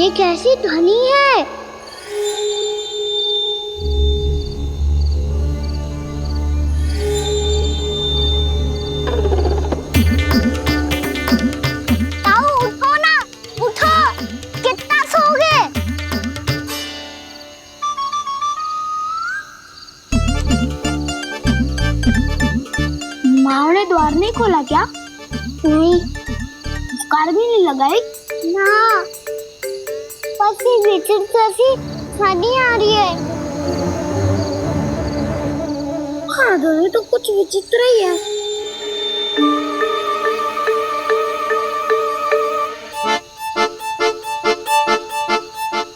ये कैसी ध्वनि है? ताऊ उठो ना, उठो, कितना सोओगे? माँ ने द्वार नहीं खोला क्या? नहीं। कार भी नहीं लगाई? ना। बस ये विचित्र सी ध्वनि आ रही है। हाँ, ध्वनि तो कुछ विचित्र ही है।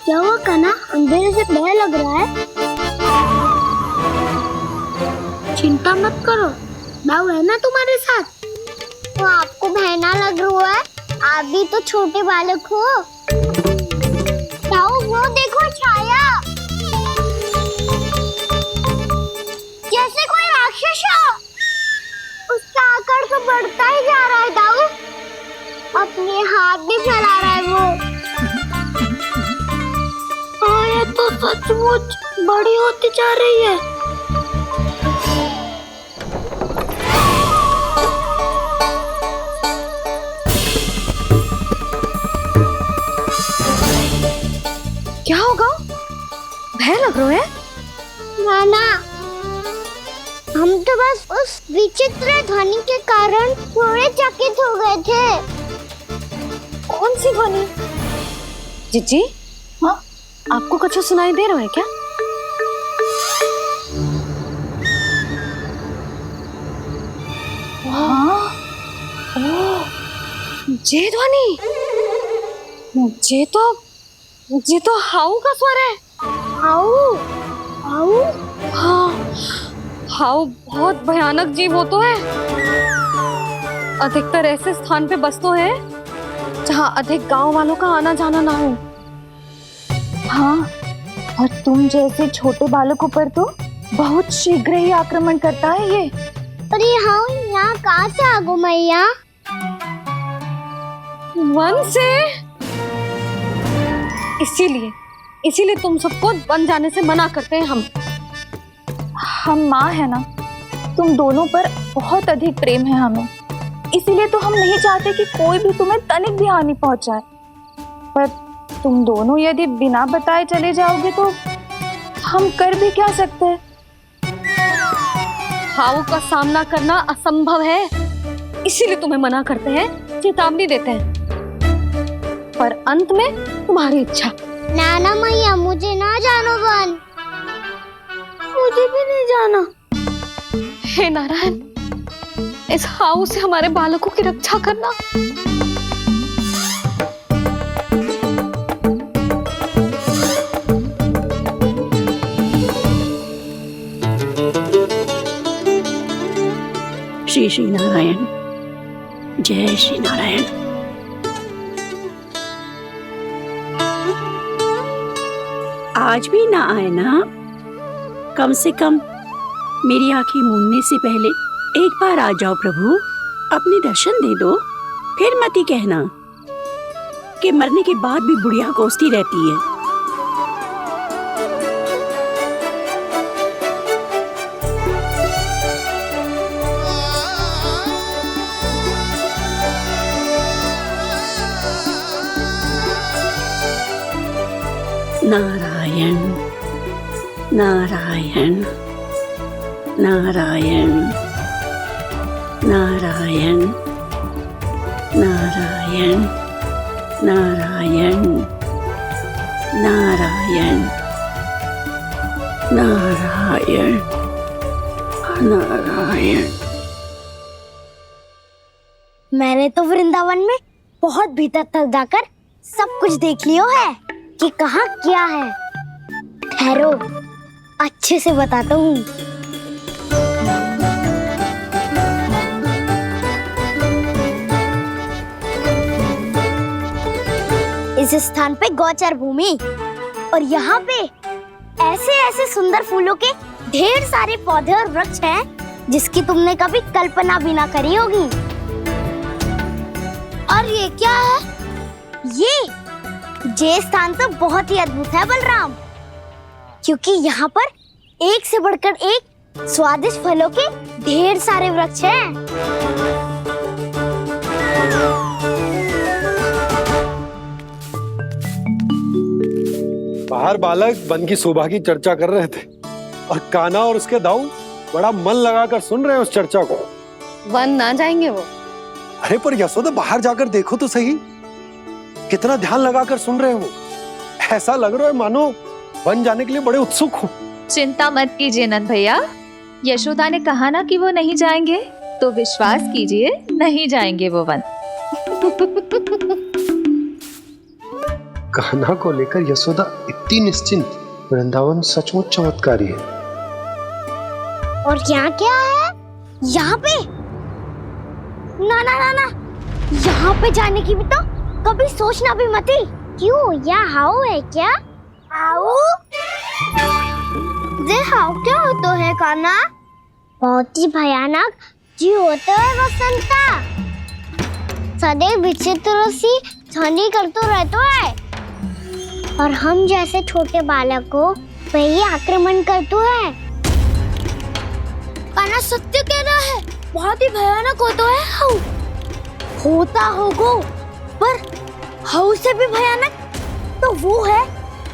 क्या हुआ कान्हा? अंधेरे से भय लग रहा है। चिंता मत करो, दाऊ है ना तुम्हारे साथ। तो आपको भय ना लग रहा है? आप भी तो छोटे बालक हो। दाऊ वो देखो छाया, जैसे कोई राक्षस हो। उसका आकार तो बढ़ता ही जा रहा है दाऊ। अपने हाथ भी फैला रहा है वो। हाँ, ये तो सचमुच बड़ी होती जा रही है। क्या होगा? भय लग रहा है? नाना, हम तो बस उस विचित्र ध्वनि के कारण थोड़े चकित हो गए थे। कौन सी ध्वनि? जीजी, हाँ, आपको कुछ सुनाई दे रहा है क्या? हाँ, ओह, ये ध्वनि, ये तो हाउ का स्वर है। हाउ? हाउ? हाँ, हाउ बहुत भयानक जीव हो तो है। अधिकतर ऐसे स्थान पे बसते हैं जहाँ अधिक गांव वालों का आना जाना ना हो। हाँ, और तुम जैसे छोटे बालकों पर तो बहुत शीघ्र ही आक्रमण करता है ये। अरे हाउ यहाँ कहाँ से आ गो मैया? वन से। इसीलिए तुम सबको वन जाने से मना करते हैं हम माँ है ना, तुम दोनों पर बहुत अधिक प्रेम है हमें, इसीलिए तो हम नहीं चाहते कि कोई भी तुम्हें तनिक भी हानि पहुंचाए। पर तुम दोनों यदि बिना बताए चले जाओगे तो हम कर भी क्या सकते हैं? हाउ का सामना करना असंभव है, इसीलिए तुम्हें मना करते हैं, चेतावनी देते हैं। पर अंत में तुम्हारी इच्छा। नाना मैया, मुझे ना जानो वन। मुझे भी नहीं जाना। हे नारायण, इस हाउ से हमारे बालकों की रक्षा करना। श्री श्री नारायण, जय श्री नारायण। आज भी ना आए ना? कम से कम मेरी आंखें मूंदने से पहले एक बार आ जाओ प्रभु, अपने दर्शन दे दो। फिर मत ही कहना कि मरने के बाद भी बुढ़िया कोसती रहती है। नारायण नारायण नारायण नारायण नारायण नारायण नारायण नारायण नारायण। मैंने तो वृंदावन में बहुत भीतर तक जाकर सब कुछ देख लियो है कि कहाँ क्या है। ठहरो, अच्छे से बताता हूँ। इस स्थान पे गोचर भूमि और यहाँ पे ऐसे ऐसे सुंदर फूलों के ढेर सारे पौधे और वृक्ष हैं जिसकी तुमने कभी कल्पना भी ना करी होगी। और ये क्या है? ये स्थान तो बहुत ही अद्भुत है बलराम, क्योंकि यहाँ पर एक से बढ़कर एक स्वादिष्ट फलों के ढेर सारे वृक्ष हैं। बाहर बालक वन की शोभा की चर्चा कर रहे थे और कान्हा और उसके दाऊ बड़ा मन लगाकर सुन रहे हैं उस चर्चा को। वन ना जाएंगे वो? अरे पर यशोदा बाहर जाकर देखो तो सही, कितना ध्यान लगाकर सुन रहे हो। ऐसा लग रहा है मानो वन जाने के लिए बड़े उत्सुक हो। चिंता मत कीजिए नंद भैया, यशोदा ने कहा ना कि वो नहीं जाएंगे, तो विश्वास कीजिए नहीं जाएंगे वो वन। कान्हा को लेकर यशोदा इतनी निश्चिंत, वृंदावन सचमुच चमत्कारी है। और यहाँ क्या है? यहाँ पे ना ना ना ना, यहाँ पे जाने की भी तो कभी सोचना भी मत ही। क्यों, यहाँ हाउ है क्या? हाउ? ये हाउ क्या होता है कान्हा? बहुत ही भयानक जी होता है वसंता। सदैव विचित्र सी ध्वनि करते रहता है और हम जैसे छोटे बालक को वही आक्रमण करते हैं। कान्हा सत्य कह रहा है, बहुत ही भयानक होता है हाउ। होता होगा, पर हाउ से भी भयानक तो वो है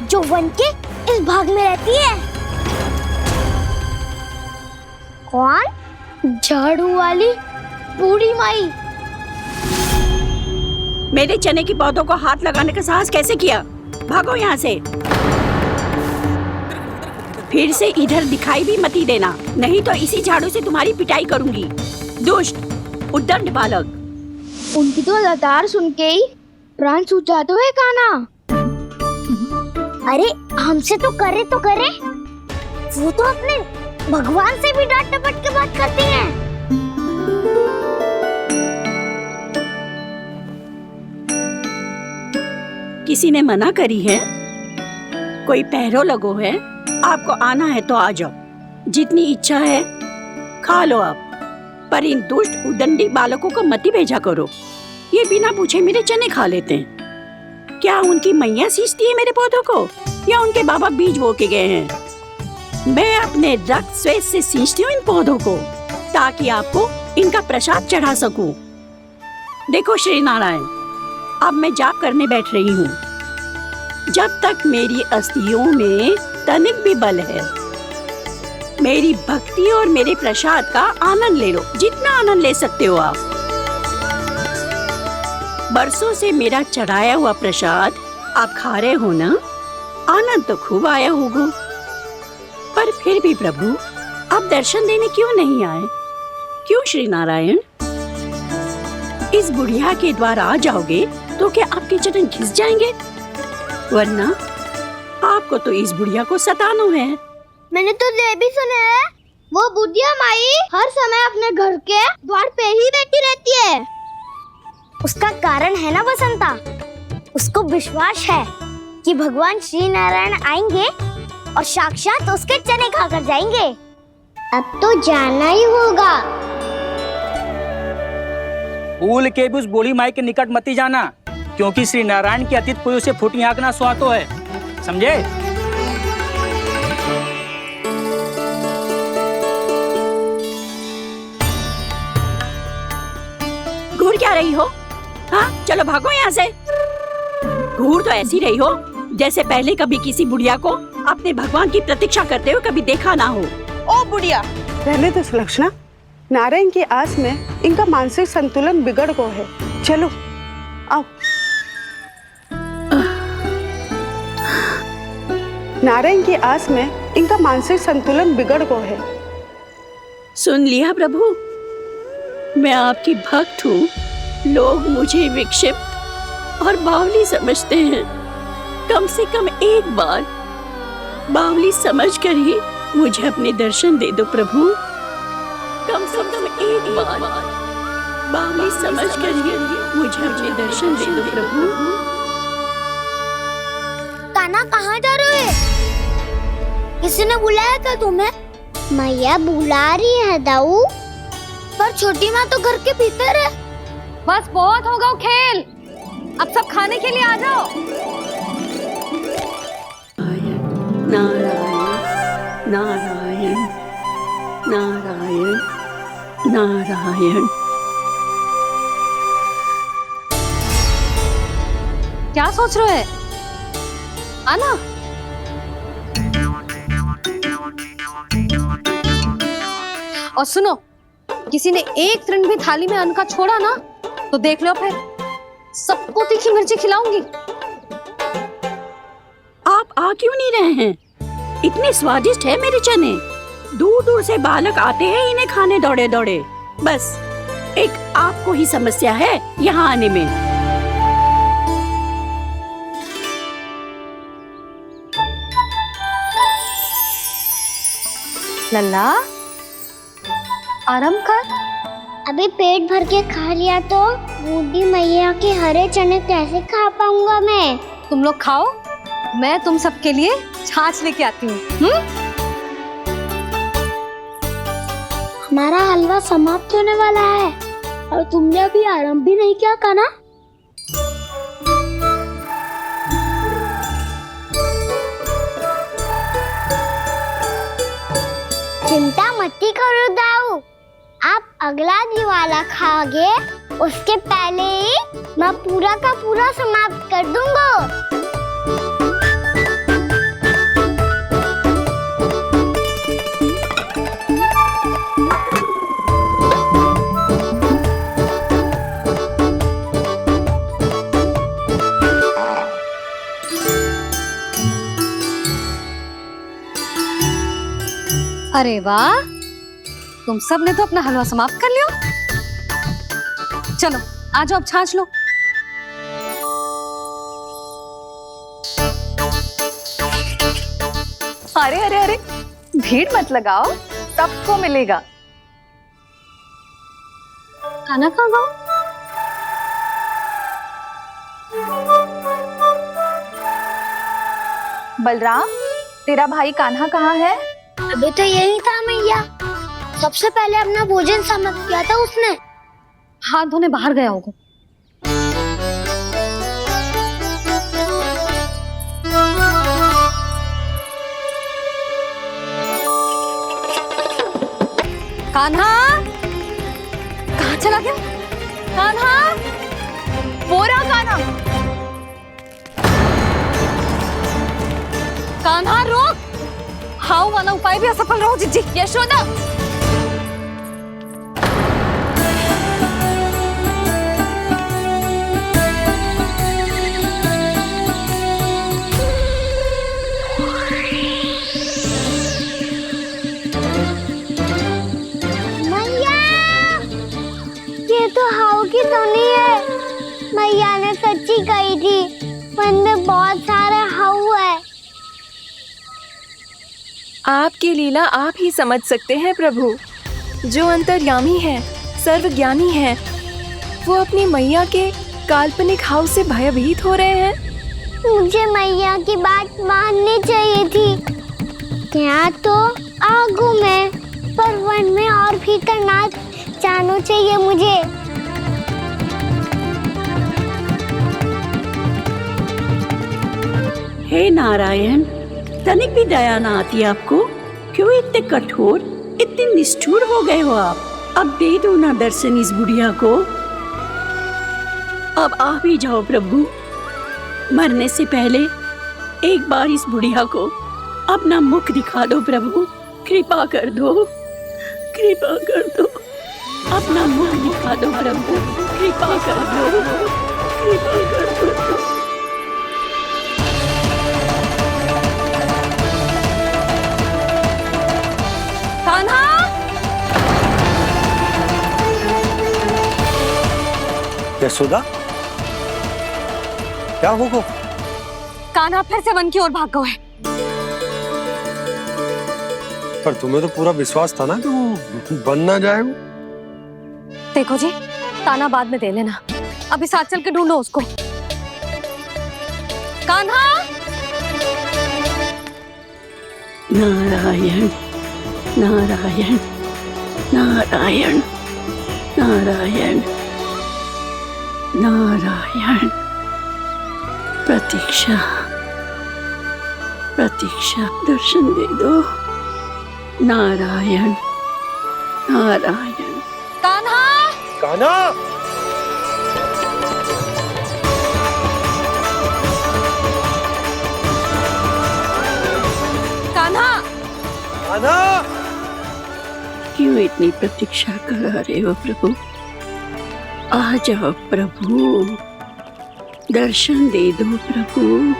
जो वन के इस भाग में रहती है। कौन? झाड़ू वाली बूढ़ी माई। मेरे चने की पौधों को हाथ लगाने का साहस कैसे किया? भागो यहाँ से। फिर से इधर दिखाई भी मत देना, नहीं तो इसी झाड़ू से तुम्हारी पिटाई करूंगी। दुष्ट उद्दंड बालक। उनकी तो लतार सुन के ही प्राण सूझ जाते हैं कान्हा। अरे हमसे तो करे, वो तो अपने भगवान से भी डांट डपट के बात करती हैं। किसी ने मना करी है? कोई पहरो लगो है? आपको आना है तो आ जाओ, जितनी इच्छा है खा लो आप, पर इन दुष्ट उदंडी बालकों को मत भेजा करो। ये बिना पूछे मेरे चने खा लेते हैं। क्या उनकी मैया सींचती है मेरे पौधों को, या उनके बाबा बीज बो के गए हैं? मैं अपने रक्त स्वेद से सींचती हूँ इन पौधों को, ताकि आपको इनका प्रसाद चढ़ा सकूं। देखो श्री नारायण, अब मैं जाप करने बैठ रही हूँ। जब तक मेरी अस्थियों में तनिक भी बल है, मेरी भक्ति और मेरे प्रसाद का आनंद ले लो, जितना आनंद ले सकते हो आप। बरसों से मेरा चढ़ाया हुआ प्रसाद आप खा रहे हो ना, आनंद तो खूब आया होगा। पर फिर भी प्रभु, आप दर्शन देने क्यों नहीं आए? क्यों श्री नारायण? इस बुढ़िया के द्वार आ जाओगे तो क्या आपके चरण घिस जाएंगे? वरना आपको तो इस बुढ़िया को सताना है। मैंने तो ये भी सुना है, वो बुढ़िया माई हर समय अपने घर के द्वार पे ही बैठी रहती है। उसका कारण है ना बसंता, उसको विश्वास है कि भगवान श्री नारायण आएंगे और साक्षात उसके चने खाकर जाएंगे। अब तो जाना ही होगा। भूल के भी उस बूढ़ी माई के निकट मत जाना, क्योंकि श्री नारायण की अतीत कोई उसे फूटी आंख ना सुहातो है, समझे? घूर क्या रही हो? हाँ, चलो भागो यहाँ से। घूर तो ऐसी रही हो जैसे पहले कभी किसी बुढ़िया को अपने भगवान की प्रतीक्षा करते हुए कभी देखा ना हो। ओ बुढ़िया, रहने तो सुलक्षणा, नारायण की आस में इनका मानसिक संतुलन बिगड़ गया है। चलो आओ। नारायण की आस में इनका मानसिक संतुलन बिगड़ गया है। सुन लिया प्रभु, मैं आपकी भक्त हूँ। लोग मुझे विक्षिप्त और बावली समझते हैं। कम से कम एक बार बावली समझकर ही मुझे अपने दर्शन दे दो प्रभु। कम से कम एक बार बावली समझकर ही मुझे अपने दर्शन दे दो प्रभु। कान्हा कहाँ जा रहे हो? किसी ने बुलाया था तुम्हें? मैया बुला रही है दाऊ, पर छोटी माँ तो घर के भीतर है। बस बहुत होगा खेल, अब सब खाने के लिए आ जाओ। नारायण नारायण नारायण नारायण। क्या सोच रहे हो? आना। और सुनो, किसी ने एक तृण भी थाली में अन्न का छोड़ा ना तो देख लो, फिर सबको तीखी मिर्ची खिलाऊंगी। आप आ क्यों नहीं रहे हैं? इतने स्वादिष्ट है मेरे चने। दूर दूर से बालक आते हैं इन्हें खाने दौड़े दौड़े। बस एक आपको ही समस्या है यहाँ आने में। लल्ला, आराम कर। अभी पेट भर के खा लिया तो बूढ़ी मैया के हरे चने कैसे खा पाऊंगा मैं? तुम लोग खाओ, मैं तुम सबके लिए छाछ लेके आती हूँ। हमारा हलवा समाप्त होने वाला है और तुमने अभी आराम भी नहीं किया कान्हा। चिंता मत करो दाऊ, आप अगला दिवाला खाओगे उसके पहले ही मैं पूरा का पूरा समाप्त कर दूंगा। अरे वाह, तुम सब ने तो अपना हलवा समाप्त कर लियो। चलो आ जाओ, अब छाछ लो। अरे अरे अरे, भीड़ मत लगाओ, सबको मिलेगा। खाना खा गो। बलराम, तेरा भाई कान्हा कहाँ है? अभी तो यही था मैया, सबसे पहले अपना भोजन समाप्त किया था उसने। हाथ धोने बाहर गया होगा। कान्हा कहाँ चला गया? कान्हा, वो रहा कान्हा। कान्हा रोक, हाउ वाला उपाय भी असफल रहो जिज्जी। यशोदा, मैया, ये तो हाउ की धुनी है। मैया ने सच्ची कही थी, वन में बहुत सारे हाउ है। आपकी लीला आप ही समझ सकते हैं प्रभु। जो अंतर्यामी है, सर्वज्ञानी है, वो अपनी मैया के काल्पनिक हाव से भयभीत हो रहे हैं। मुझे मैया की बात माननी चाहिए थी। यहाँ तो आगू में, पर वन में और भीतर ना जाना चाहिए मुझे। हे नारायण, तनिक भी दया ना आती आपको? क्यों इतने कठोर, इतने निष्ठुर हो गए हो आप? अब दे दो ना दर्शन इस बुढ़िया को। अब आ भी जाओ प्रभु। मरने से पहले एक बार इस बुढ़िया को अपना मुख दिखा दो प्रभु। कृपा कर दो, कृपा कर दो। अपना मुख दिखा दो प्रभु, कृपा कर दो, कृपा कर दो। कान्हा, यशोदा, क्या होगा? कान्हा फिर से वन की ओर भाग गया है। पर तुम्हें तो पूरा विश्वास था ना कि वो बन ना जाए। वो देखो जी, ताना बाद में दे लेना, अभी साथ चल के ढूंढो उसको। कान्हा, नारायण नारायण नारायण नारायण नारायण। प्रतीक्षा प्रतीक्षा, दर्शन दे दो। नारायण नारायण। कान्हा, कान्हा, कान्हा, कान्हा, क्यों इतनी प्रतीक्षा करा रहे हो प्रभु? आ जाओ प्रभु, दर्शन दे दो प्रभु।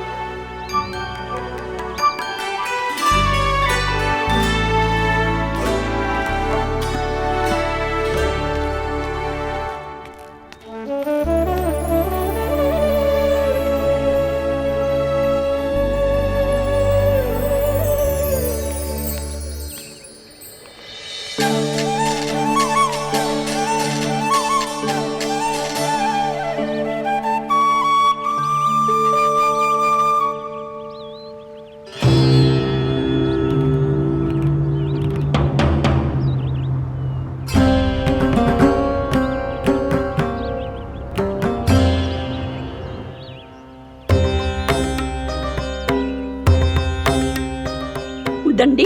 दंडी,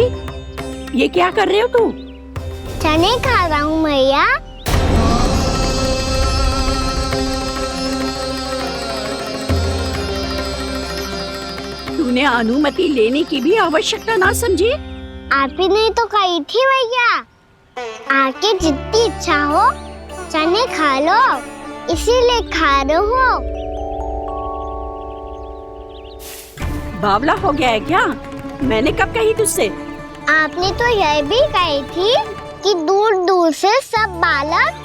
ये क्या कर रहे हो तू? चने खा रहा हूँ मैया। तूने अनुमति लेने की भी आवश्यकता ना समझी? आप ही नहीं तो कही थी भैया, आके जितनी इच्छा हो चने खा लो, इसीलिए खा रहे हो। बावला हो गया है क्या? मैंने कब कही तुझसे? आपने तो यह भी कही थी कि दूर दूर से सब बालक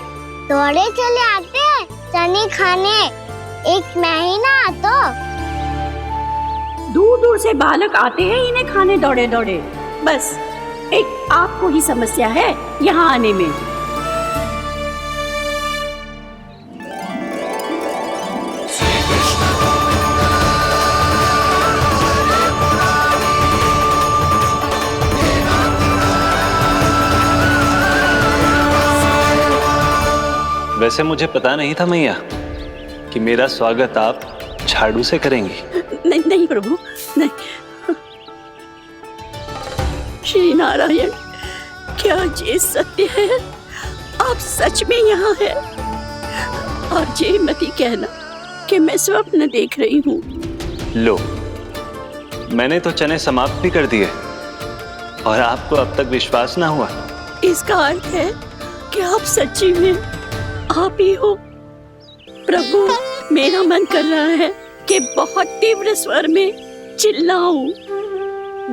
दौड़े चले आते हैं चने खाने, एक महीना तो दूर दूर से बालक आते हैं इन्हें खाने दौड़े दौड़े। बस एक आपको ही समस्या है यहाँ आने में। वैसे मुझे पता नहीं था मैया कि मेरा स्वागत आप झाड़ू से करेंगी। नहीं नहीं प्रभु, नहीं। श्री नारायण, क्या ये सत्य है? आप सच में यहाँ हैं? और ये मत ही कहना कि मैं स्वप्न देख रही हूँ। लो, मैंने तो चने समाप्त भी कर दिए और आपको अब तक विश्वास ना हुआ। इसका अर्थ है कि आप सच्ची में आप ही हो। प्रभु, मेरा मन कर रहा है कि बहुत तीव्र स्वर में चिल्लाऊं।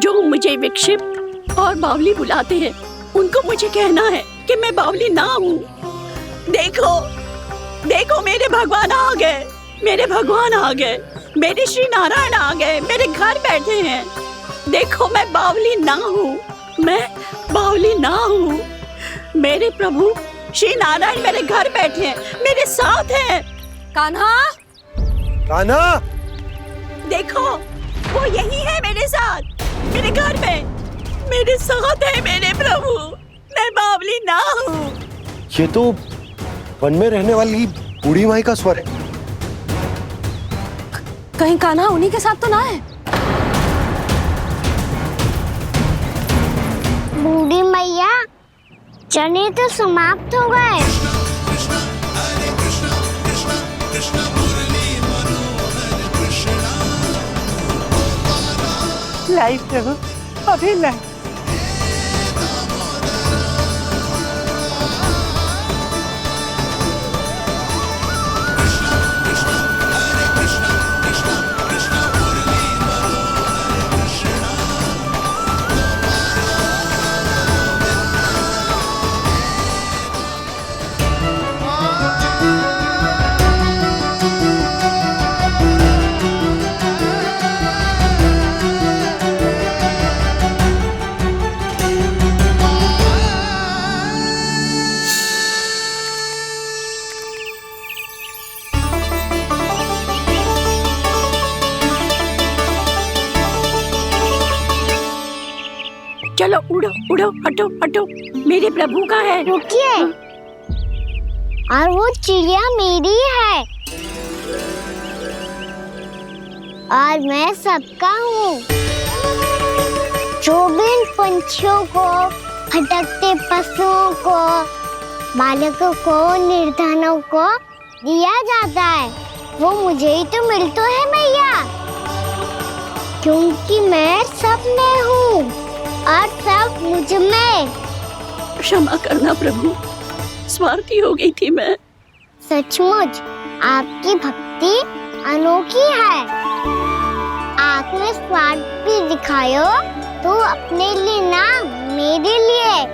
जो मुझे विक्षिप्त और बावली बुलाते हैं उनको मुझे कहना है कि मैं बावली ना हूँ। देखो देखो, मेरे भगवान आ गए, मेरे भगवान आ गए, मेरे श्री नारायण आ गए, मेरे घर बैठे हैं। देखो, मैं बावली ना हूँ, मैं बावली ना हूँ। मेरे प्रभु श्री नारायण मेरे घर बैठे हैं, मेरे साथ हैं। कान्हा, कान्हा, देखो, वो यही है मेरे साथ, मेरे घर में, मेरे साथ है मेरे प्रभु। मैं बावली ना हूँ। ये तो वन में रहने वाली बूढ़ी माई का स्वर है। कहीं कान्हा उन्हीं के साथ तो ना है? बूढ़ी मैया, चने तो समाप्त हो गए। लाई प्रभु, अभी लाई। चलो उड़ो उड़ो, हटो हटो, मेरे प्रभु का है। रुकिए, और वो चिड़िया मेरी है और मैं सबका हूँ। जो भी इन पंछियों को, भटकते पशुओं को, बालकों को, निर्धनों को दिया जाता है, वो मुझे ही तो मिलता है मैया, क्योंकि मैं सब में हूँ और सब मुझ में। क्षमा करना प्रभु, स्वार्थी हो गई थी मैं। सचमुच आपकी भक्ति अनोखी है। आपने स्वार्थ भी दिखायो तो अपने लिए ना, मेरे लिए।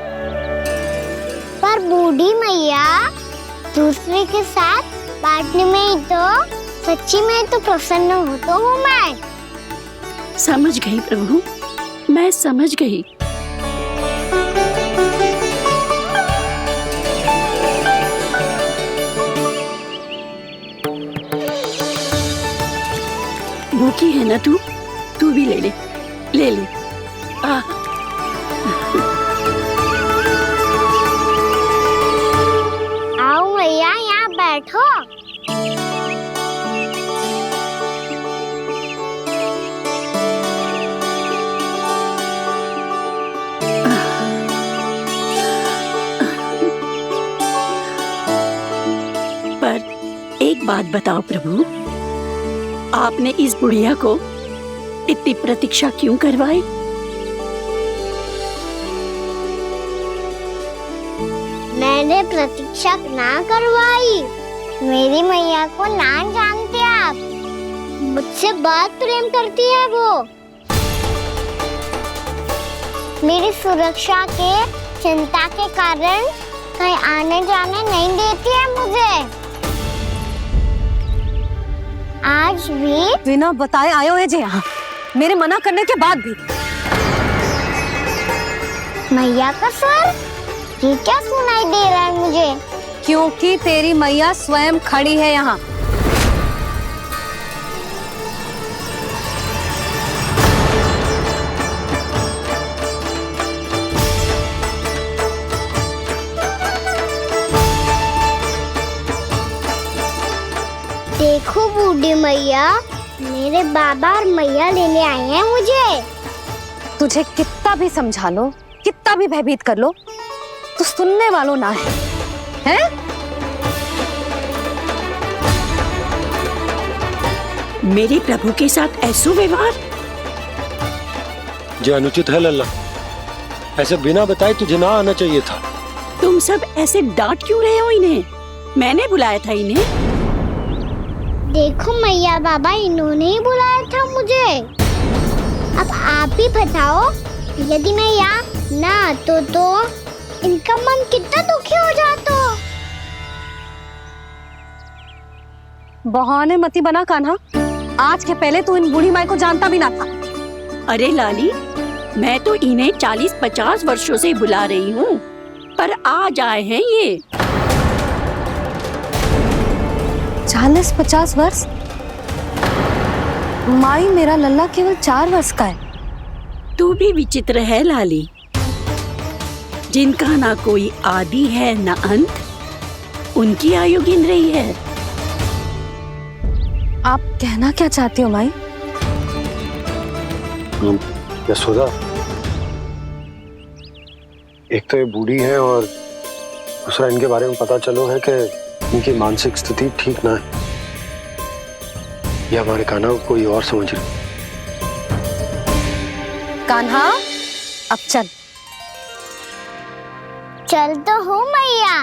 पर बूढ़ी मैया, दूसरे के साथ बांटने में ही तो सच्ची में तो प्रसन्न होता हूँ मैं। समझ गई प्रभु, मैं समझ गई। भूखी है ना तू भी ले ले, ले ले। आओ मैया, यहाँ बैठो। पर एक बात बताओ प्रभु, आपने इस बुढ़िया को इतनी प्रतीक्षा क्यों करवाई? मैंने प्रतीक्षा ना करवाई। मेरी मैया को ना जानते आप, मुझसे बहुत प्रेम करती है वो। मेरी सुरक्षा के चिंता के कारण कहीं आने जाने नहीं देती है मुझे। आज भी बिना बताए आए हो जे यहाँ, मेरे मना करने के बाद भी। मैया का स्वर, ये क्या सुनाई दे रहा है मुझे? क्योंकि तेरी मैया स्वयं खड़ी है यहाँ। देखो बूढ़ी मैया, मेरे बाबा और मैया लेने आए हैं मुझे। तुझे कितना भी समझा लो, कितना भी भयभीत कर लो, तो सुनने वालों ना है, हैं? मेरे प्रभु के साथ ऐसा व्यवहार जो अनुचित है लल्ला। ऐसे बिना बताए तुझे ना आना चाहिए था। तुम सब ऐसे डांट क्यों रहे हो इन्हें? मैंने बुलाया था इन्हें। देखो मैया बाबा, इन्होंने ही बुलाया था मुझे। अब आप ही बताओ, यदि मैं यहाँ ना आतो तो इनका मन कितना दुखी हो जाता। बहाने मती बना कान्हा, आज के पहले तू इन बूढ़ी माई को जानता भी ना था। अरे लाली, मैं तो इन्हें 40-50 वर्षों से बुला रही हूँ, पर आज आए हैं ये। 40-50 वर्ष? माई, मेरा लल्ला केवल 4 वर्ष का है। तू भी विचित्र है लाली, जिनका ना कोई आदि है ना अंत, उनकी आयु गिन रही है। आप कहना क्या चाहती हो माई? यशोदा, एक तो ये बूढ़ी है और दूसरा इनके बारे में पता चलो है कि इनकी मानसिक स्थिति ठीक ना है। ये हमारे कान्हा को कोई और समझ रही। कान्हा, अब चल। चल तो हूँ मैया।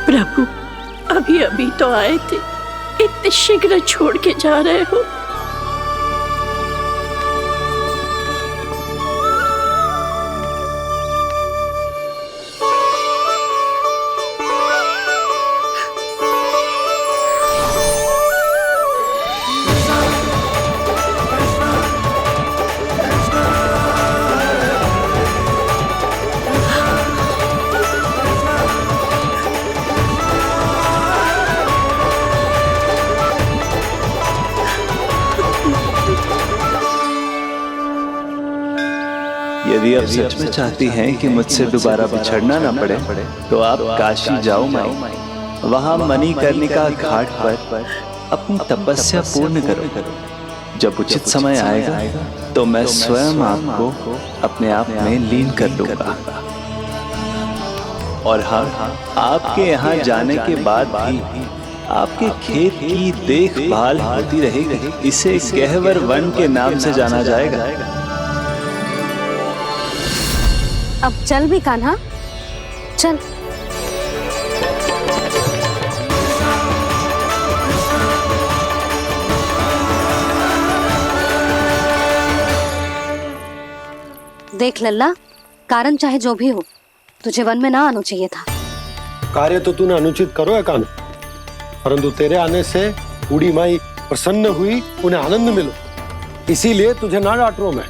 प्रभु, अभी अभी तो आए थे, इतने शीघ्र छोड़ के जा रहे हो। यदि आप सच में चाहती हैं कि मुझसे दोबारा बिछड़ना ना पड़े तो आप काशी जाओ माई। वहां मणिकर्णिका घाट पर अपनी तपस्या पूर्ण करो। जब उचित समय आएगा तो मैं स्वयं आपको अपने आप में लीन कर लूंगा। और हाँ, आपके यहाँ जाने के बाद भी आपके खेत की देखभाल होती रहेगी। इसे गहवर वन के नाम से जाना जाएगा। अब चल भी कान्हा, चल। देख लल्ला, कारण चाहे जो भी हो, तुझे वन में ना आना चाहिए था। कार्य तो तूने अनुचित करो है कान्हा, परंतु तेरे आने से बूढ़ी माई प्रसन्न हुई, उन्हें आनंद मिलो, इसीलिए तुझे ना डांट रहा हूं मैं।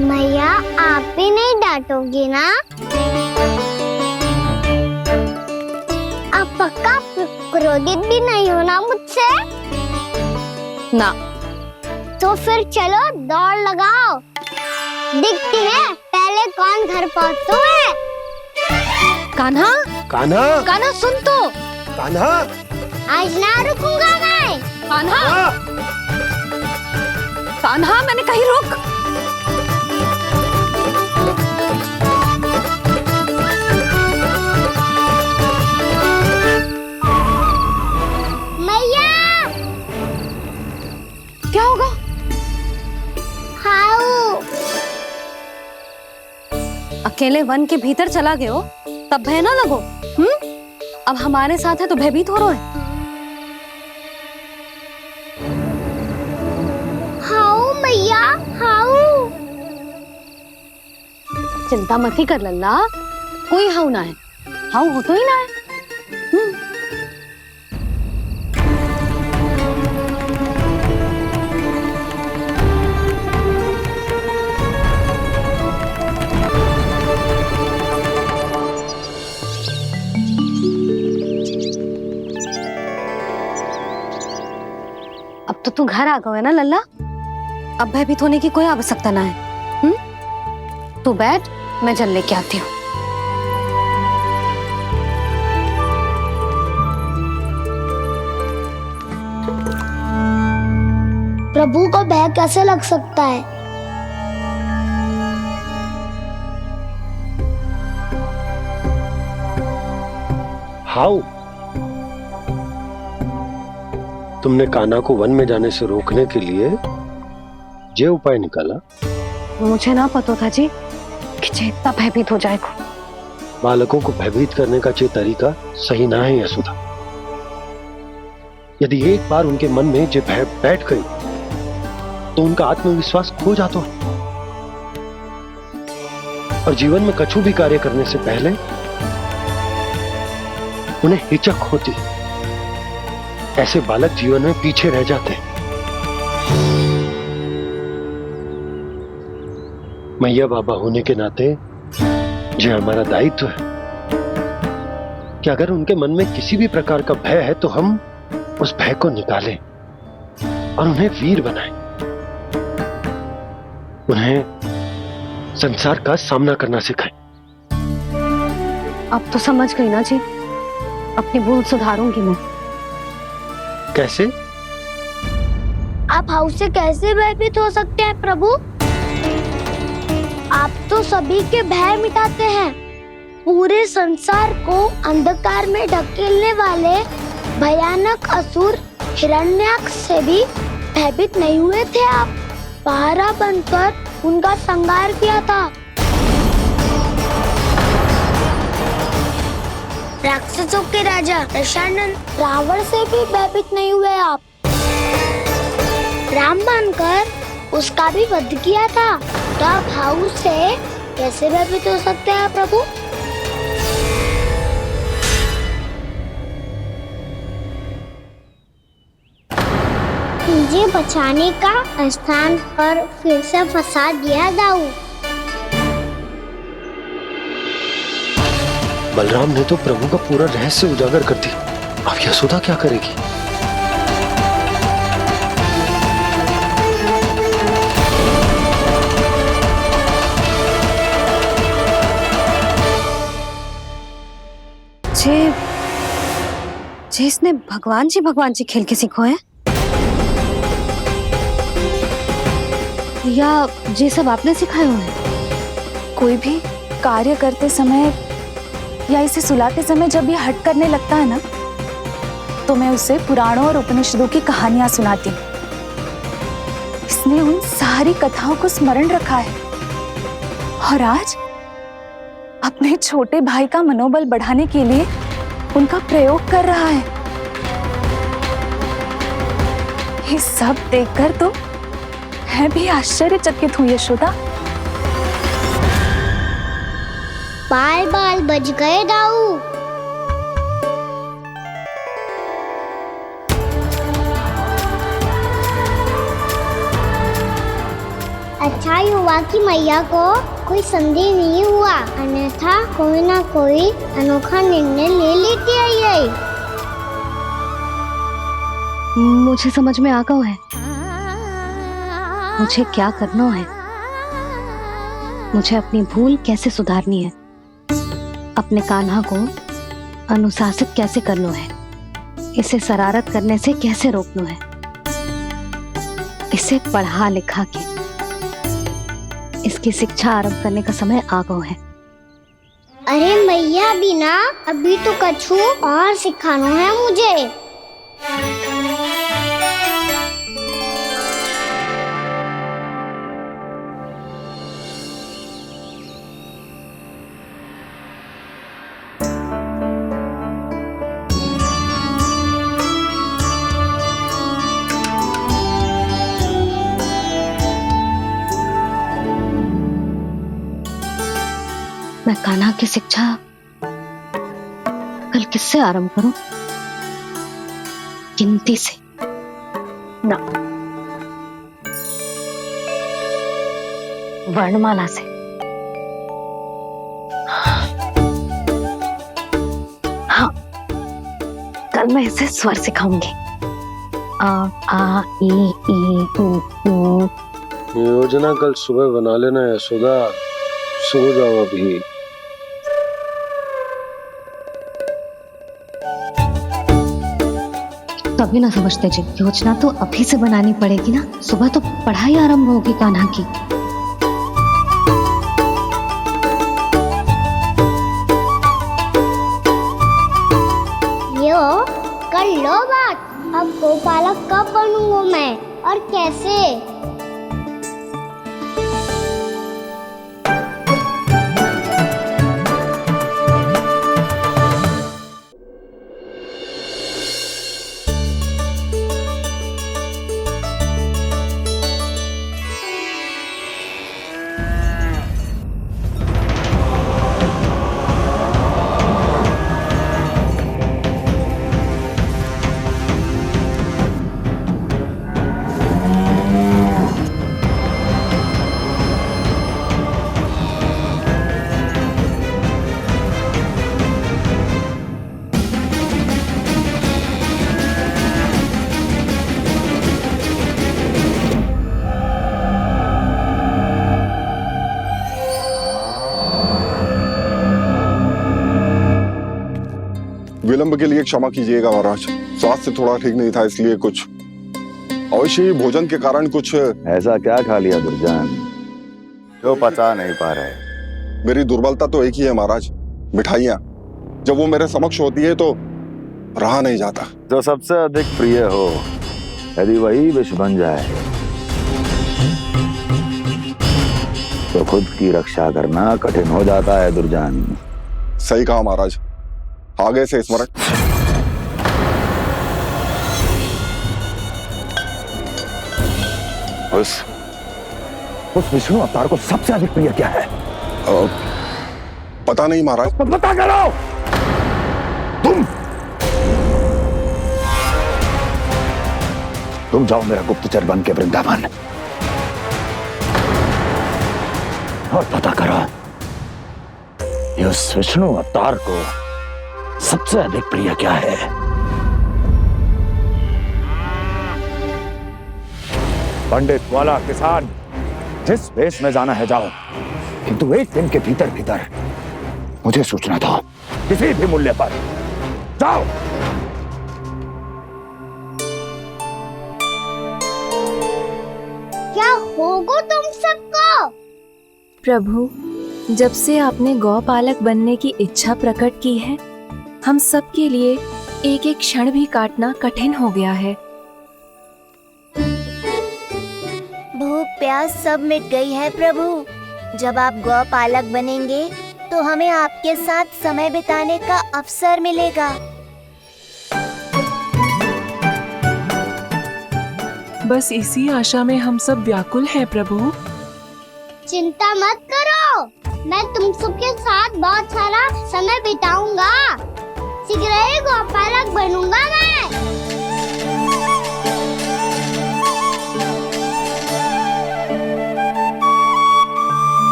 मैया, आप भी नहीं डांटोगी ना? आप पक्का क्रोधित भी नहीं हो ना मुझसे? ना। तो फिर चलो दौड़ लगाओ, दिखती है पहले कौन घर पहुंचता है। कान्हा, कान्हा, कान्हा सुन तो। कान्हा, आज ना रुकूंगा मैं। कान्हा, कान्हा, मैंने कही रुक। मैया, क्या होगा? हाउ अकेले वन के भीतर चला गए हो तब भय ना लगो। अब हमारे साथ है तो भयभीत हो रहे हैं। हाउ मैया, हाउ। चिंता मत ही कर लल्ला, कोई हाउ ना है। हाउ हो तो ही ना है। अब तो तू घर आ गया है ना लल्ला, अब भयभीत होने की कोई आवश्यकता ना है। तू बैठ, मैं जल लेके आती हूँ। प्रभु को भय कैसे लग सकता है? हाउ, तुमने कान्हा को वन में जाने से रोकने के लिए ये उपाय निकाला? मुझे ना पता था जी कि जे इतना भयभीत हो जाएगा। बालकों को भयभीत करने का ये तरीका सही ना है यशोदा। यदि एक बार उनके मन में ये भय बैठ गई तो उनका आत्मविश्वास खो जाता है और जीवन में कछु भी कार्य करने से पहले उन्हें हिचक होती। ऐसे बालक जीवन में पीछे रह जाते हैं। मैया बाबा होने के नाते ये हमारा दायित्व है कि अगर उनके मन में किसी भी प्रकार का भय है तो हम उस भय को निकालें और उन्हें वीर बनाएं, उन्हें संसार का सामना करना सिखाएं। अब तो समझ गई ना जी, अपनी भूल सुधारूंगी मैं। कैसे? आप हाउ से कैसे भयभीत हो सकते हैं प्रभु? आप तो सभी के भय मिटाते हैं। पूरे संसार को अंधकार में ढकेलने वाले भयानक असुर हिरण्याक्ष से भी भयभीत नहीं हुए थे आप। पहरा बनकर उनका संहार किया था। राक्षसों के राजा दशानन रावण से भी भयभीत नहीं हुए आप। राम बनकर उसका भी वध किया था। तो आप हाउ से कैसे भयभीत हो सकते हैं प्रभु? मुझे बचाने का स्थान पर फिर से फंसा दिया दाऊ। बलराम ने तो प्रभु का पूरा रहस्य उजागर कर दिया। अब यशोदा क्या करेगी? जे इसने भगवान जी खेल के सीखो है, या ये सब आपने सिखाए हुए हैं? कोई भी कार्य करते समय या इसे सुलाते समय जब ये हट करने लगता है ना, तो मैं उसे पुराणों और उपनिषदों की कहानियां सुनाती हूँ। इसने उन सारी कथाओं को स्मरण रखा है और आज अपने छोटे भाई का मनोबल बढ़ाने के लिए उनका प्रयोग कर रहा है। ये सब देखकर तो मैं भी आश्चर्यचकित हूँ यशोदा। बाल बाल बज गए दाऊ। अच्छा ही हुआ कि मैया को कोई संदेह नहीं हुआ, अन्यथा कोई ना कोई अनोखा निर्णय ले लेती है। मुझे समझ में आ गया है मुझे क्या करना है। मुझे अपनी भूल कैसे सुधारनी है, अपने कान्हा को अनुशासित कैसे करना है, इसे शरारत करने से कैसे रोकना है, इसे पढ़ा लिखा के इसकी शिक्षा आरंभ करने का समय आ गया है। अरे मैया बिना अभी तो कछु और सिखाना है मुझे। मैं कान्हा की शिक्षा कल किससे आरंभ करूं? गिनती से ना, वर्णमाला से। हाँ, कल मैं इसे स्वर सिखाऊंगी। आ ई ऊ। योजना कल सुबह बना लेना यशोदा, सो जाओ अभी। तभी ना समझते जी, योजना तो अभी से बनानी पड़ेगी ना, सुबह तो पढ़ाई आरंभ होगी कान्हा की। यो कर लो बात, अब गोपालक कब बनूंगा मैं और कैसे? विलंब के लिए क्षमा कीजिएगा महाराज, स्वास्थ्य थोड़ा ठीक नहीं था, इसलिए कुछ अवश्य ही भोजन के कारण कुछ। ऐसा क्या खा लिया दुर्जन जो पता नहीं पा रहे? मेरी दुर्बलता तो एक ही है महाराज, मिठाइयाँ। जब वो मेरे समक्ष होती है तो रहा नहीं जाता। जो सबसे अधिक प्रिय हो, यदि वही विष बन जाए तो खुद की रक्षा करना कठिन हो जाता है दुर्जन। सही कहा महाराज, आगे से स्मरण। उस विष्णु अवतार को सबसे अधिक प्रिय क्या है? पता नहीं महाराज। पता करो। तुम जाओ मेरा गुप्तचर बन के वृंदावन और पता करो कि उस विष्णु अवतार को सबसे अधिक प्रिय क्या है। पंडित वाला किसान जिस वेश में जाना है जाओ, किंतु एक दिन के भीतर भीतर मुझे सूचना दो, किसी भी मूल्य पर। जाओ। प्रभु, जब से आपने गौपालक बनने की इच्छा प्रकट की है, हम सब के लिए एक एक क्षण भी काटना कठिन हो गया है। भूख प्यास सब मिट गई है प्रभु। जब आप गौपालक बनेंगे तो हमें आपके साथ समय बिताने का अवसर मिलेगा। बस इसी आशा में हम सब व्याकुल हैं प्रभु। चिंता मत करो, मैं तुम सबके साथ बहुत सारा समय बिताऊंगा। शीघ्र ही गौपालक बनूंगा मैं।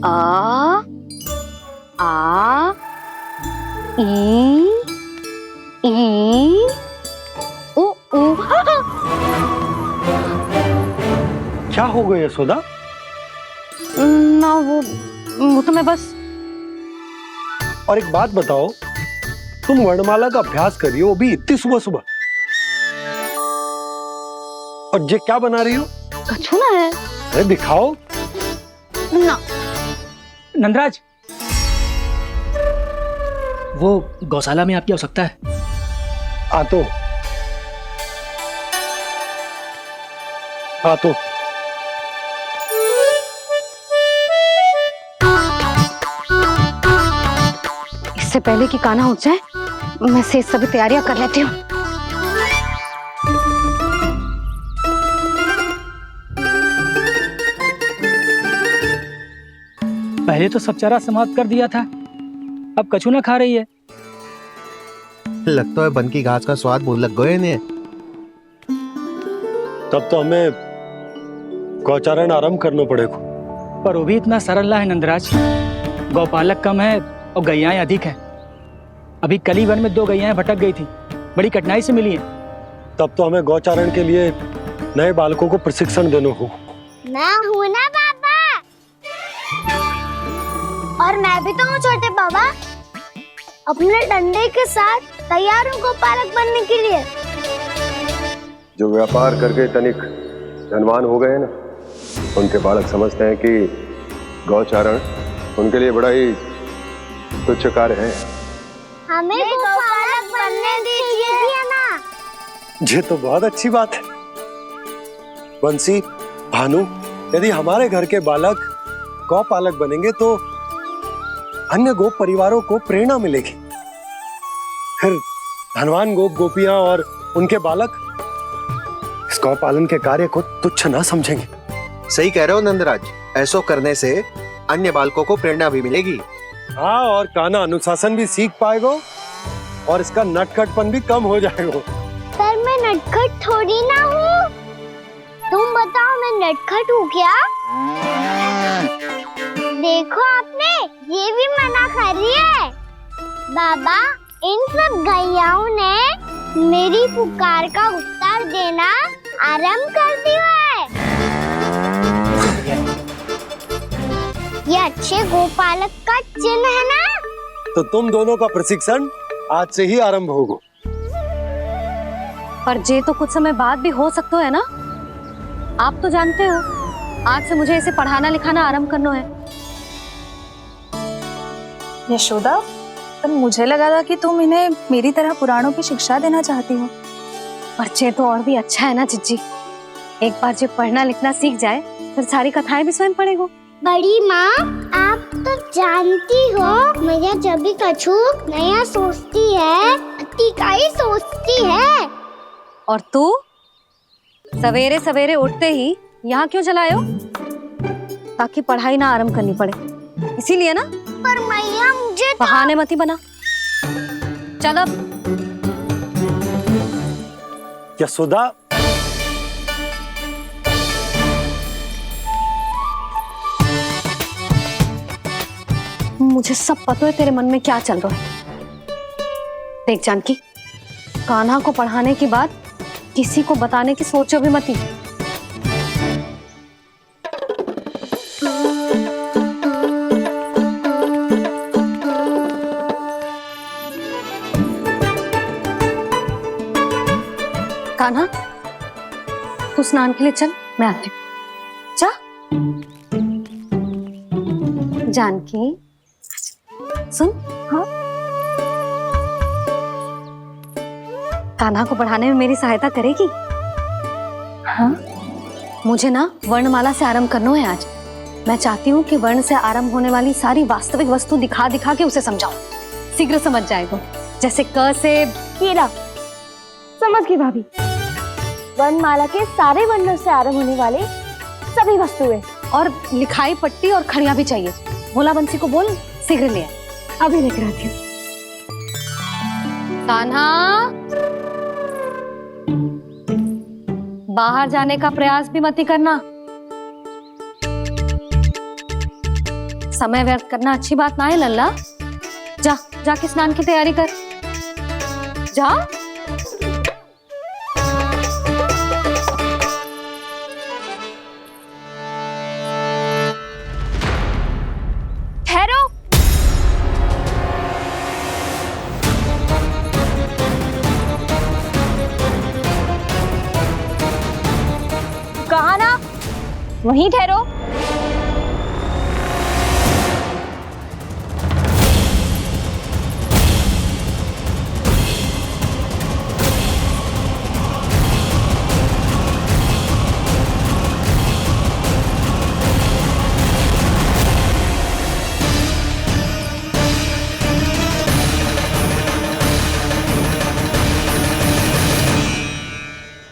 आ ई उ उ। क्या हो गया यशोदा? ना वो तो मैं बस। और एक बात बताओ, तुम वर्णमाला का अभ्यास कर रही हो, वो भी इतनी सुबह सुबह, और ये क्या बना रही हो? कछु ना है। अरे दिखाओ ना। नंदराज, वो गौशाला में आपकी आवश्यकता है। आतो आतो। इससे पहले कि कान्हा उठ जाए, मैं से सभी तैयारियां कर लेती हूँ। पहले तो सब चारा समाप्त कर दिया था, अब कछु ना खा रही है। लगता है बन की घास का स्वाद बहुत लग गए ने। तब तो हमें गौचारण आरंभ करना पड़ेगा। पर वो भी इतना सरल ना है नंदराज। गौपालक कम है और गैयाएं अधिक हैं। अभी कली वन में 2 गैयाएं भटक गई थी, बड़ी कठिनाई से मिली हैं। तब तो हमें गौचारण के लिए नए बालकों को प्रशिक्षण देना होगा। मैं हूँ ना बाबा, और मैं भी तो हूँ छोटे बाबा। अपने डंडे के साथ तैयार हूँ गौपालक बनने के लिए। जो व्यापार करके तनिक धनवान हो गए ना, उनके बालक समझते हैं कि गौचारण उनके लिए बड़ा ही तुच्छ कार्य है। हमें गौपालक बनने दीजिए ना। ये तो बहुत अच्छी बात है। बंसी, भानु, यदि हमारे घर के बालक गौपालक बनेंगे तो अन्य गोप परिवारों को प्रेरणा मिलेगी। फिर धनवान गोप गोपियां और उनके बालक इस गौपालन के कार्य को तुच्छ ना समझेंगे। सही कह रहे हो नंदराज, ऐसा करने से अन्य बालकों को प्रेरणा भी मिलेगी। हाँ, और कान्हा अनुशासन भी सीख पाएगा और इसका नटखटपन भी कम हो जाएगा। पर मैं नटखट थोड़ी ना हूँ। तुम बताओ, मैं नटखट हूँ क्या? देखो आपने ये भी मना कर रही है। बाबा, इन सब गैयाओं ने मेरी पुकार का उत्तर देना आरंभ कर दिया है। ये अच्छे गोपालक का चिन्ह है ना? तो तुम दोनों का प्रशिक्षण आज से ही आरंभ होगा। पर जे तो कुछ समय बाद भी हो सकता है ना। आप तो जानते हो, आज से मुझे इसे पढ़ाना लिखाना आरंभ करना है। यशोदा, पर मुझे लगा था कि तुम इन्हें मेरी तरह पुराणों की शिक्षा देना चाहती हो। पर जे तो और भी अच्छा है ना जिज्जी। एक बार जो पढ़ना लिखना सीख जाए, फिर सारी कथाएं भी स्वयं पढ़ेगा। बड़ी माँ, आप तो जानती हो मैया जब भी कछु नया सोचती है, का ही सोचती है। और तू सवेरे सवेरे उठते ही यहाँ क्यों चलाए हो? ताकि पढ़ाई ना आरंभ करनी पड़े, इसीलिए ना। पर मैया मुझे बहाने मती बना। चल अब। यशोदा, मुझे सब पता है तेरे मन में क्या चल रहा है। देख जानकी, कान्हा को पढ़ाने की बात किसी को बताने की सोचो भी मती। कान्हा, तू स्नान के लिए चल, मैं आती हूँ। जा। जानकी, सुन। हाँ। कान्हा को पढ़ाने में मेरी सहायता करेगी? हाँ। मुझे ना वर्णमाला से आरंभ करना है आज। मैं चाहती हूँ कि वर्ण से आरंभ होने वाली सारी वास्तविक वस्तु दिखा दिखा के उसे समझाऊं। शीघ्र समझ जाए तो। जैसे क से कीड़ा। समझ गई भाभी। वर्णमाला के सारे वर्णों से आरंभ होने वाले सभी वस्तुएं। और लिखाई पट्टी और खड़िया भी चाहिए। भोला बंसी को बोल शीघ्र ले आए। अभी लेकर आती हूँ। कान्हा, बाहर जाने का प्रयास भी मत ही करना। समय व्यर्थ करना अच्छी बात ना है लल्ला। जा, जाके स्नान की तैयारी कर। जा। ठहरो। कहा ना, वहीं ठहरो।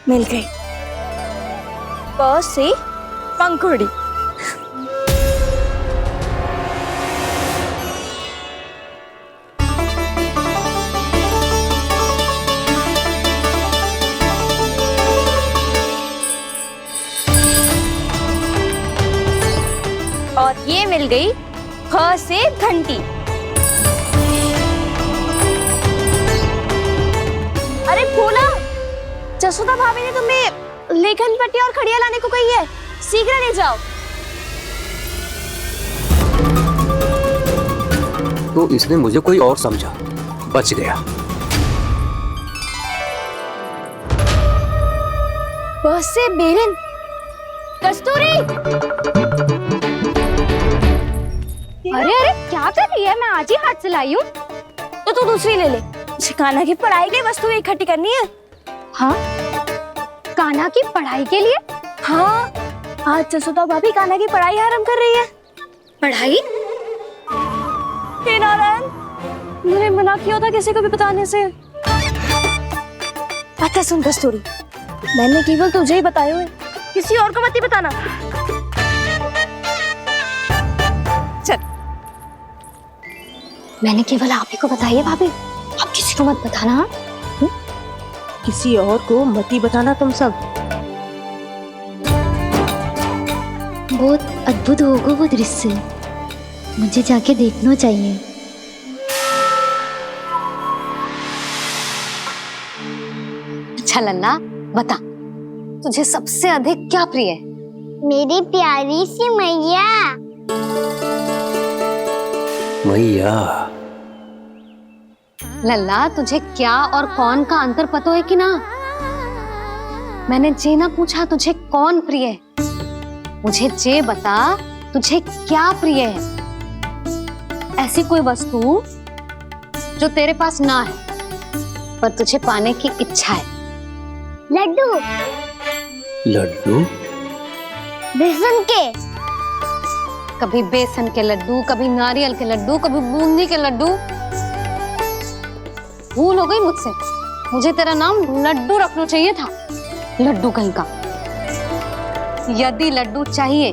मिल गई। प से पंखुड़ी। और ये मिल गई फ से घंटी। अरे फूला, जसोदा भाभी ने तुम्हें लेखन पट्टी और खड़िया लाने को कही है, शीघ्र ले जाओ। तो इसने मुझे कोई और समझा, बच गया। बस से बेलन। कस्तूरी। अरे अरे क्या कर रही है? मैं आज ही हाथ से लाई हूँ। तो तू दूसरी ले ले। कान्हा की पढ़ाई की वस्तु इकट्ठी करनी है। हाँ, कान्हा की पढ़ाई के लिए? हाँ, आज जसोदा भाभी कान्हा की पढ़ाई आरंभ कर रही है। पढ़ाई? हे नारायण, मैंने मना किया था किसी को भी बताने से। अच्छा सुन कस्तूरी, मैंने केवल तुझे ही बताया है, किसी और को मत ही बताना। चल। मैंने केवल आप ही को बताई है भाभी, आप किसी को मत बताना। किसी और को मत ही बताना तुम सब। बहुत अद्भुत होगा वो दृश्य, मुझे जाके देखना चाहिए। अच्छा लल्ला, बता तुझे सबसे अधिक क्या प्रिय है? मेरी प्यारी सी मैया। मैया। लल्ला, तुझे क्या और कौन का अंतर पता है कि ना? मैंने जे ना पूछा तुझे कौन प्रिय है, मुझे जे बता तुझे क्या प्रिय है। ऐसी कोई वस्तु जो तेरे पास ना है पर तुझे पाने की इच्छा है। लड्डू। लड्डू? बेसन के। कभी बेसन के लड्डू, कभी नारियल के लड्डू, कभी बूंदी के लड्डू। भूल हो गई मुझसे, मुझे तेरा नाम लड्डू रखना चाहिए था। लड्डू कहीं का। यदि लड्डू चाहिए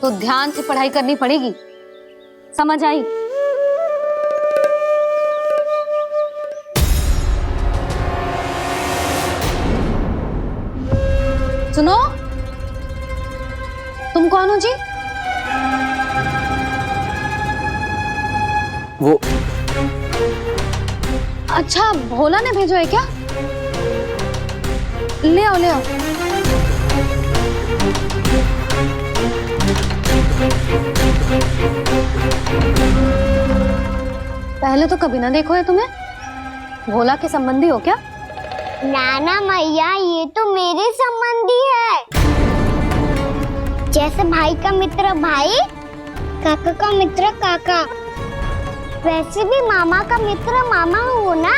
तो ध्यान से पढ़ाई करनी पड़ेगी, समझ आई? सुनो, तुम कौन हो जी? वो अच्छा, भोला ने भेजो है क्या? ले आओ ले आओ। पहले तो कभी ना देखो है तुम्हें। भोला के संबंधी हो क्या? नाना मैया, ये तो मेरे संबंधी है। जैसे भाई का मित्र भाई, काका का मित्र काका, वैसे भी मामा का मित्र मामा हो ना,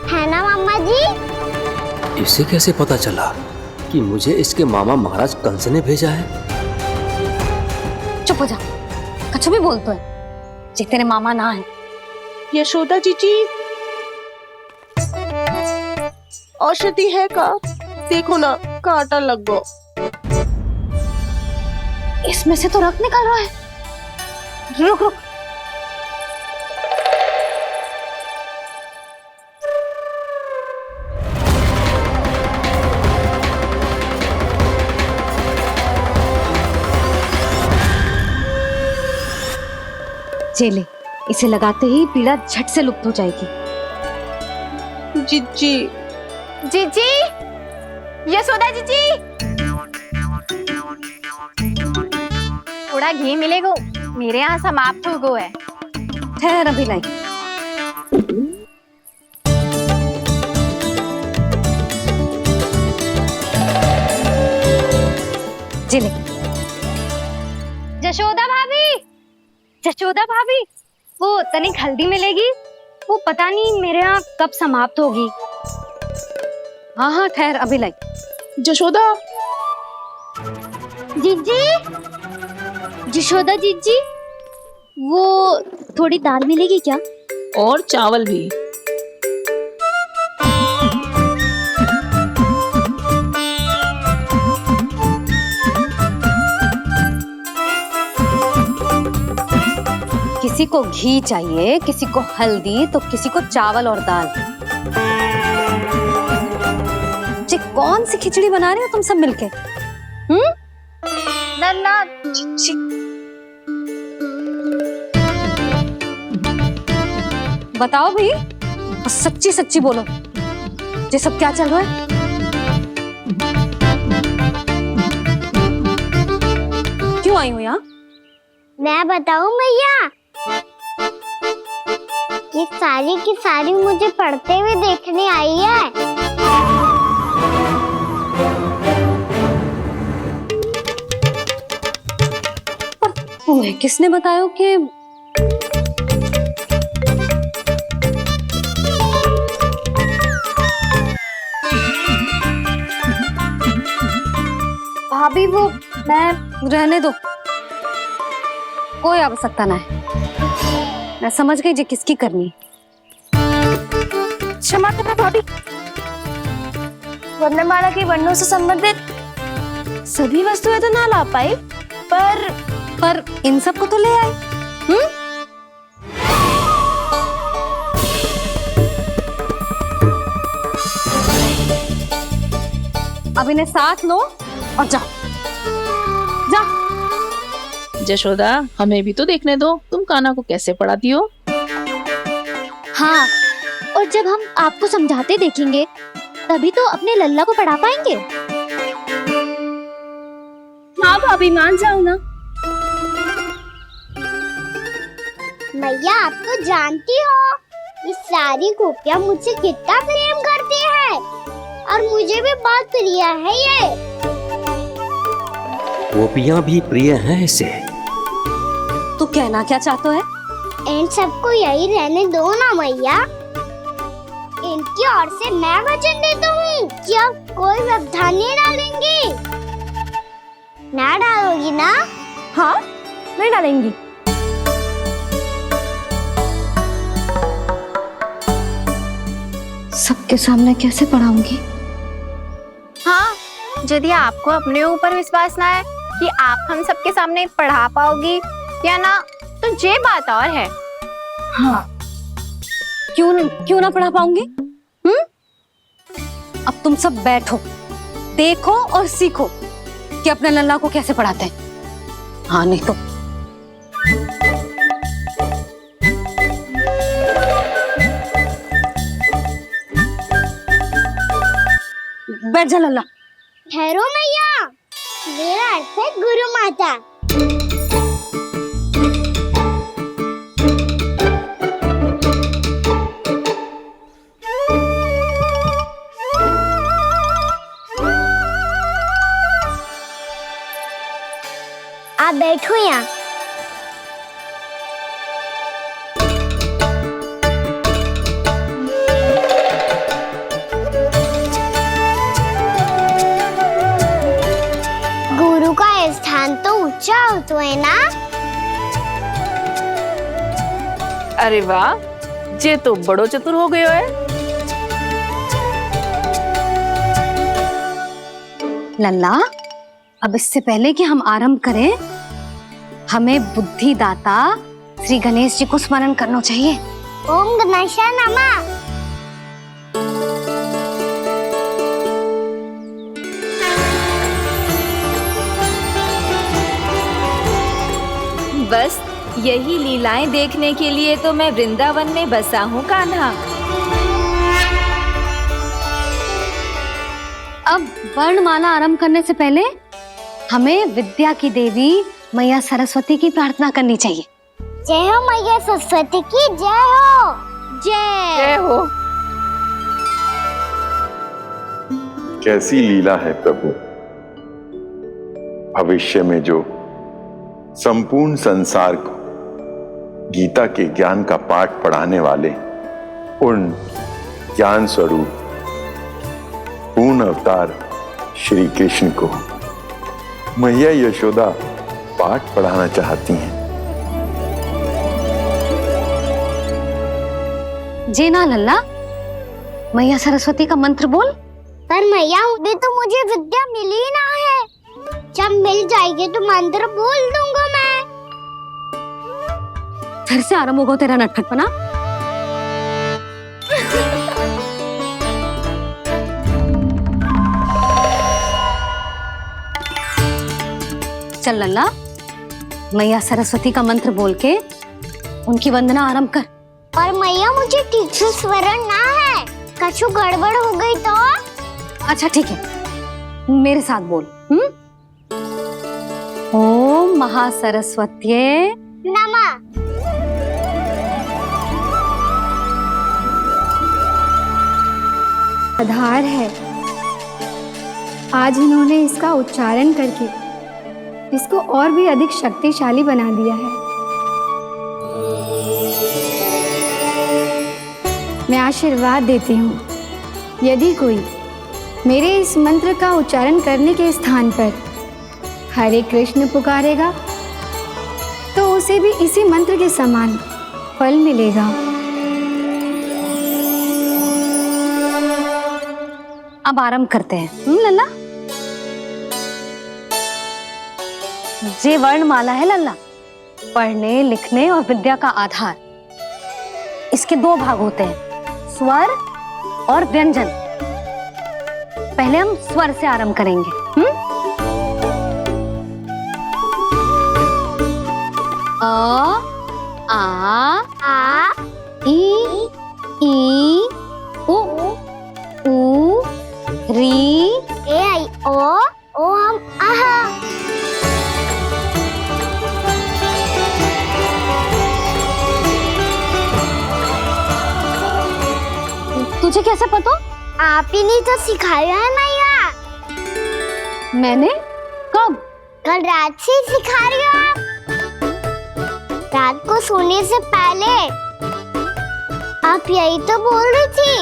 है ना मामा जी? इसे कैसे पता चला कि मुझे इसके मामा महाराज कंस ने भेजा है? चुप हो जा, कुछ भी बोलते है जे तेरे मामा ना है। यशोदा जीजी, औषधि है का? देखो ना, कांटा लग गो। इसमें से तो रक्त निकल रहा है। रुक रुक, चले, इसे लगाते ही पीड़ा झट से लुप्त हो जाएगी। जीजी, जीजी, यशोदा जीजी, थोड़ा घी मिलेगा, मेरे यहाँ समाप्त हो गो है। ठहर अभी लाई। चले। जशोदा भाभी, जशोदा भाभी, वो तनिक हल्दी मिलेगी? वो पता नहीं मेरे यहाँ कब समाप्त होगी। हाँ हाँ ठहर अभी लाई। जशोदा, जीजी, जशोदा जीजी, वो थोड़ी दाल मिलेगी क्या? और चावल भी। किसी को घी चाहिए, किसी को हल्दी, तो किसी को चावल और दाल। जी कौन सी खिचड़ी बना रहे हो तुम सब मिलके? नन्ना, बताओ भाई, और सच्ची सच्ची बोलो, ये सब क्या चल रहा है? क्यों आई हो यहाँ? मैं बताऊं भैया, ये सारी की सारी मुझे पढ़ते हुए देखने आई है। तुम्हें किसने बताया कि भाभी वो मैं रहने दो, कोई आवश्यकता ना है। मैं समझ गई जी किसकी करनी। क्षमा करना भाभी, वर्णमाला के वर्णों से संबंधित सभी वस्तुएं तो ना ला पाई, पर इन सब को तो ले आई। अब इन्हें साथ लो और जाओ। जा। जशोदा, हमें भी तो देखने दो, तुम कान्हा को कैसे पढ़ाती हो। हाँ, और जब हम आपको समझाते देखेंगे तभी तो अपने लल्ला को पढ़ा पाएंगे। हाँ भाभी, मान जाओ ना। मैया, आप तो जानती हो ये सारी गोपियां मुझसे कितना प्रेम करती है, और मुझे भी बहुत प्रिय है ये। गोपियां भी प्रिय हैं इसे। तू कहना क्या चाहते है? इन सबको यही रहने दो ना मैया। इनकी ओर से मैं वचन देता हूँ कि अब कोई व्यवधान नहीं डालेंगी। ना डालोगी ना? हाँ, नहीं डालेंगी। सबके सामने कैसे पढ़ाऊंगी? हाँ, यदि आपको अपने ऊपर विश्वास ना है कि आप हम सबके सामने पढ़ा पाओगी या ना, तो ये बात और है। हाँ, क्यों ना पढ़ा पाऊंगी? अब तुम सब बैठो, देखो और सीखो कि अपने लल्ला को कैसे पढ़ाते हैं। हाँ, नहीं तो बैठ जा लल्ला। ठहरो मैया, मेरा अर्थ है गुरु माता। तो है ना? अरे वाह, जे तो बड़ो चतुर हो गयो है। लल्ला, अब इससे पहले कि हम आरंभ करें, हमें बुद्धिदाता श्री गणेश जी को स्मरण करना चाहिए। ओम गणेशाय नमः। बस यही लीलाएं देखने के लिए तो मैं वृंदावन में बसा हूँ कान्हा। अब वर्णमाला आरंभ करने से पहले हमें विद्या की देवी मैया सरस्वती की प्रार्थना करनी चाहिए। जय हो मैया सरस्वती की जय हो। जय हो। कैसी लीला है प्रभु। भविष्य में जो संपूर्ण संसार को गीता के ज्ञान का पाठ पढ़ाने वाले उन ज्ञान स्वरूप पूर्ण अवतार श्री कृष्ण को मैया यशोदा पाठ पढ़ाना चाहती हैं। जी ना लल्ला, मैया सरस्वती का मंत्र बोल। पर मैया अभी तो मुझे विद्या मिली ना है। जब मिल जाएगी तो मंत्र बोल दूंगा मैं। फिर से आरंभ होगा तेरा नटखटपना। चल लल्ला, मैया सरस्वती का मंत्र बोल के उनकी वंदना आरंभ कर। पर मैया मुझे ठीक से स्मरण ना है, कछु गड़बड़ हो गई तो? अच्छा ठीक है, मेरे साथ बोल। ओम महासरस्वत्यै नमः। आधार है। आज इन्होंने इसका उच्चारण करके इसको और भी अधिक शक्तिशाली बना दिया है। मैं आशीर्वाद देती हूँ, यदि कोई मेरे इस मंत्र का उच्चारण करने के स्थान पर हरे कृष्ण पुकारेगा तो उसे भी इसी मंत्र के समान फल मिलेगा। अब आरंभ करते हैं। लल्ला, जे वर्णमाला है लल्ला, पढ़ने लिखने और विद्या का आधार। इसके दो भाग होते हैं, स्वर और व्यंजन। पहले हम स्वर से आरंभ करेंगे। अ, आ, ई, उ, री, ए आई ओ हम आहा। तुझे कैसे पता? आप ही ने तो सिखाया है मैया। मैंने? कब? कल रात से सिखा रही हो आप। रात को सोने से पहले आप यही तो बोल रही थी।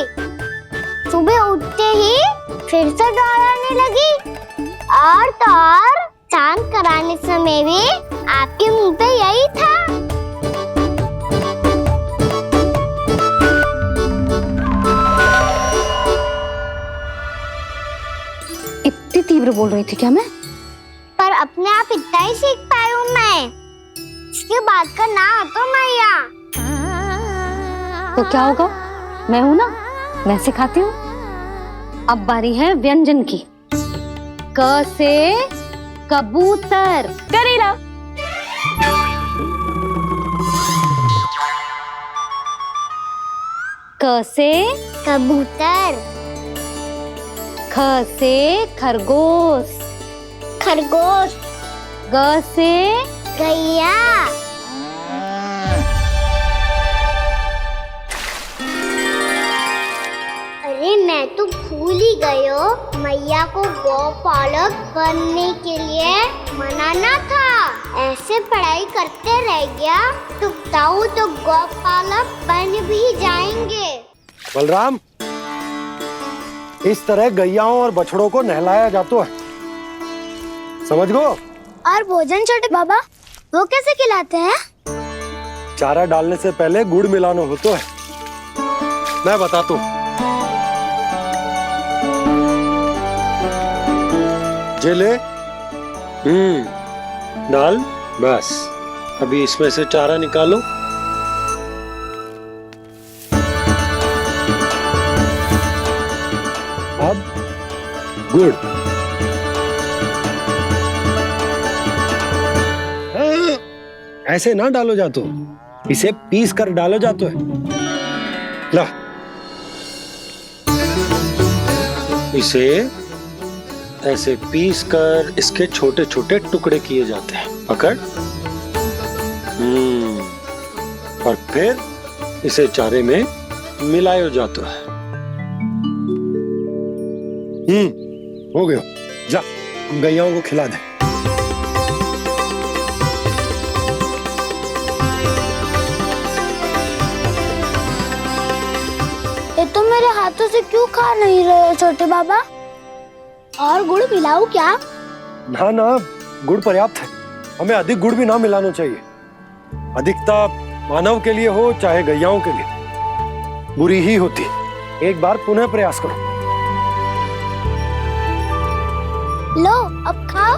सुबह उठते ही फिर से दोहराने लगी, और तो और स्नान कराने समय भी आपके मुंह पे यही था। इतनी तीव्र बोल रही थी क्या मैं? पर अपने आप इतना ही सीख पाई हूँ मैं। इसके बाद का ना तो मैया। तो क्या होगा? मैं हूं ना, मैं सिखाती हूँ। अब बारी है व्यंजन की। क से कबूतर। करेला। क से कबूतर। ख से खरगोश। खरगोश। ग से गैया। अरे मैं तो भूल ही गई हो, मैया को गौपालक बनने के लिए मनाना था। ऐसे पढ़ाई करते रह गया तो ताऊ तो गौपालक बन भी जाएंगे। बलराम, इस तरह गैयाओं और बछड़ों को नहलाया जाता है, समझ गो? और भोजन छोटे बाबा वो कैसे खिलाते हैं? चारा डालने से पहले गुड़ मिलाना होता है। मैं बताता हूँ। जे ले, डाल, बस। अभी इसमें से चारा निकालो। अब गुड़। ऐसे ना डालो जातो, इसे पीस कर डालो जातो है। ला, इसे ऐसे पीस कर इसके छोटे छोटे टुकड़े किए जाते हैं। पकड़। और फिर इसे चारे में मिलाया जाता है। हो गया। जा, हम गैयाओं को खिला दे। ये तो मेरे हाथों से क्यों खा नहीं रहे हो छोटे बाबा? और गुड़ मिलाऊं क्या? ना ना, गुड़ पर्याप्त है। हमें अधिक गुड़ भी ना मिलाना चाहिए। अधिकता मानव के लिए हो चाहे गैयाओं के लिए बुरी ही होती। एक बार पुनः प्रयास करो। लो, अब खाओ।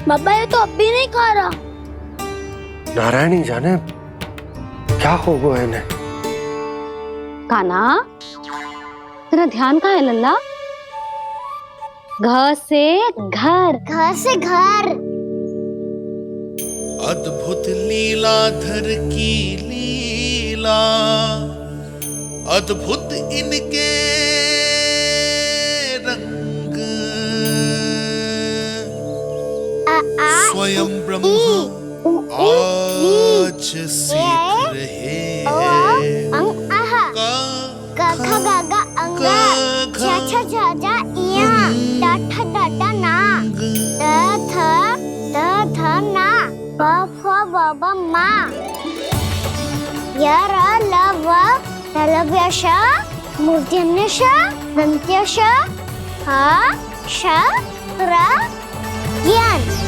बाबा ये तो अब भी नहीं खा रहा। नारायणी जाने क्या हो गया इन्हें। कान्हा, तेरा ध्यान कहाँ है लल्ला? घर से घर, घर से घर। अद्भुत लीलाधर की लीला, अद्भुत इनके रंग, स्वयं ब्रह्म आज सीख रहे बाबा माँ यार लव लव्यश मूर्त्यन्यश दन्त्यश हा श त्र ज्ञान।